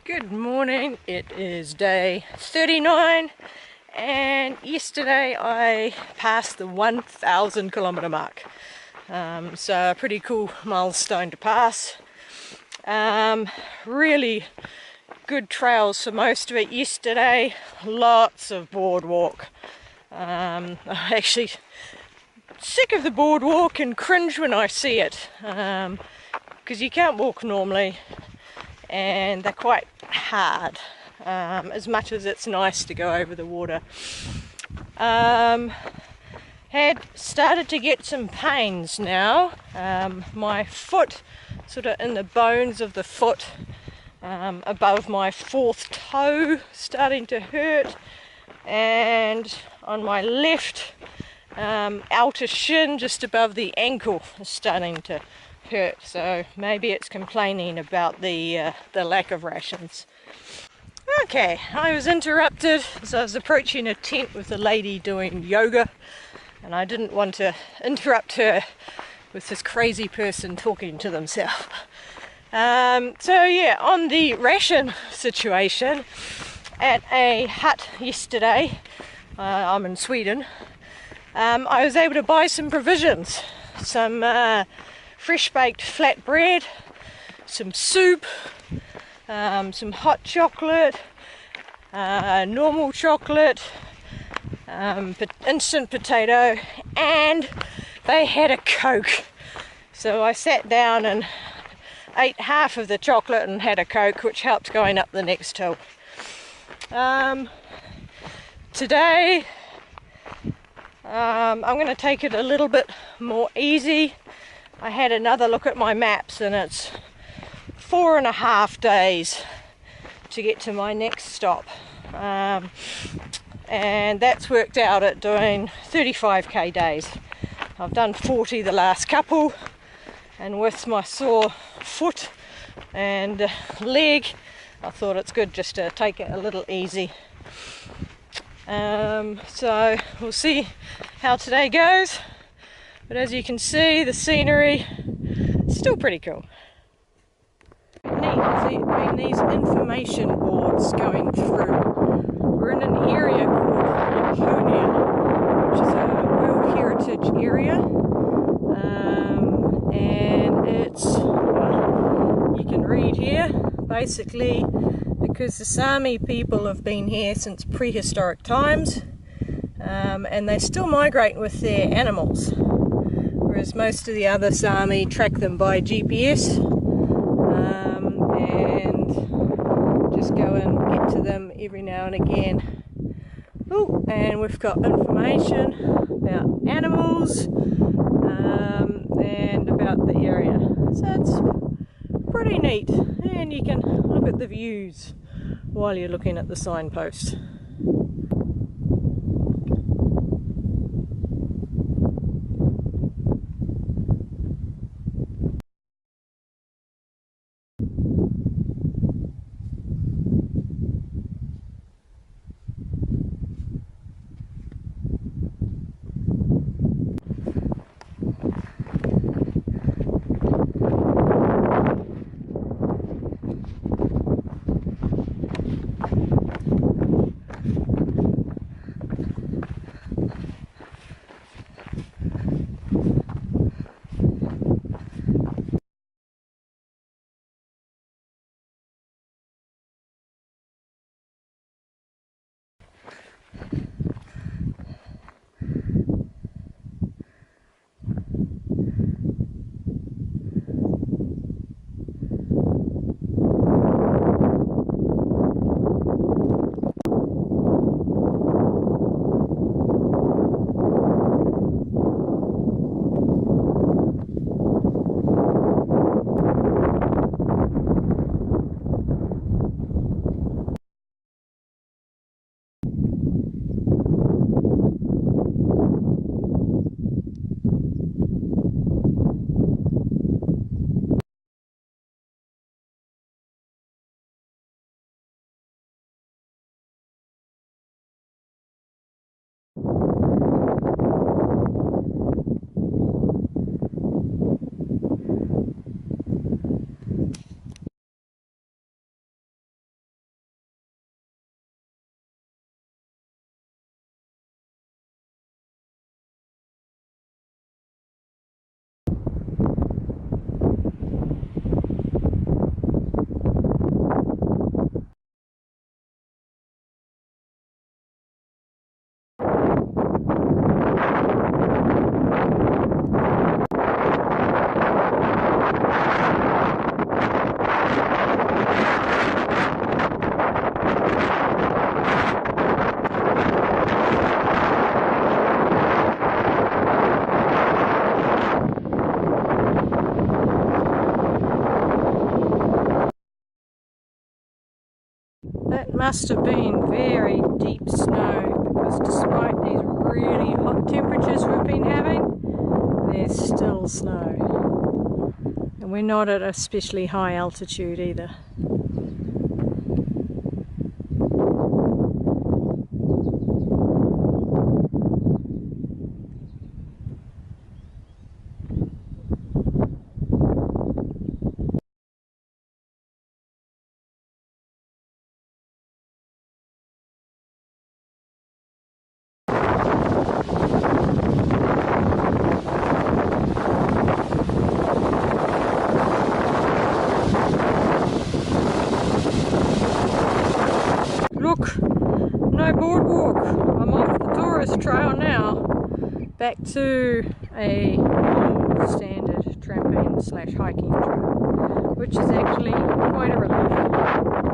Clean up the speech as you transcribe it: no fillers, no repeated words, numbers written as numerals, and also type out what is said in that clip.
Good morning, it is day 39 and yesterday I passed the 1,000 kilometre mark. So a pretty cool milestone to pass. Really good trails for most of it yesterday, lots of boardwalk. I'm actually sick of the boardwalk and cringe when I see it because you can't walk normally and they're quite hard, as much as it's nice to go over the water. Had started to get some pains now. My foot, sort of in the bones of the foot, above my fourth toe, starting to hurt, and on my left outer shin, just above the ankle, is starting to hurt, so maybe it's complaining about the lack of rations. Okay, I was interrupted as I was approaching a tent with a lady doing yoga, and I didn't want to interrupt her with this crazy person talking to themselves. So yeah, on the ration situation, at a hut yesterday, I'm in Sweden, I was able to buy some provisions, some fresh baked flat bread, some soup, some hot chocolate, normal chocolate, instant potato, and they had a Coke. So I sat down and ate half of the chocolate and had a Coke, which helped going up the next hill. Today I'm going to take it a little bit more easy. I had another look at my maps and it's 4.5 days to get to my next stop, and that's worked out at doing 35k days. I've done 40 the last couple, and with my sore foot and leg, I thought it's good just to take it a little easy. So we'll see how today goes. But as you can see, the scenery is still pretty cool. Neat, been these information boards going through. We're in an area called Laponia, which is a World Heritage area, and it's, well, you can read here, basically, because the Sami people have been here since prehistoric times, and they still migrate with their animals. Whereas most of the other Sami track them by GPS and just go and get to them every now and again. Ooh, and we've got information about animals and about the area. So it's pretty neat, and you can look at the views while you're looking at the signpost. That must have been very deep snow, because despite these really hot temperatures we've been having, there's still snow. And we're not at a especially high altitude either. Look, no boardwalk. I'm off the tourist trail now, back to a standard tramping / hiking trail, which is actually quite a relief.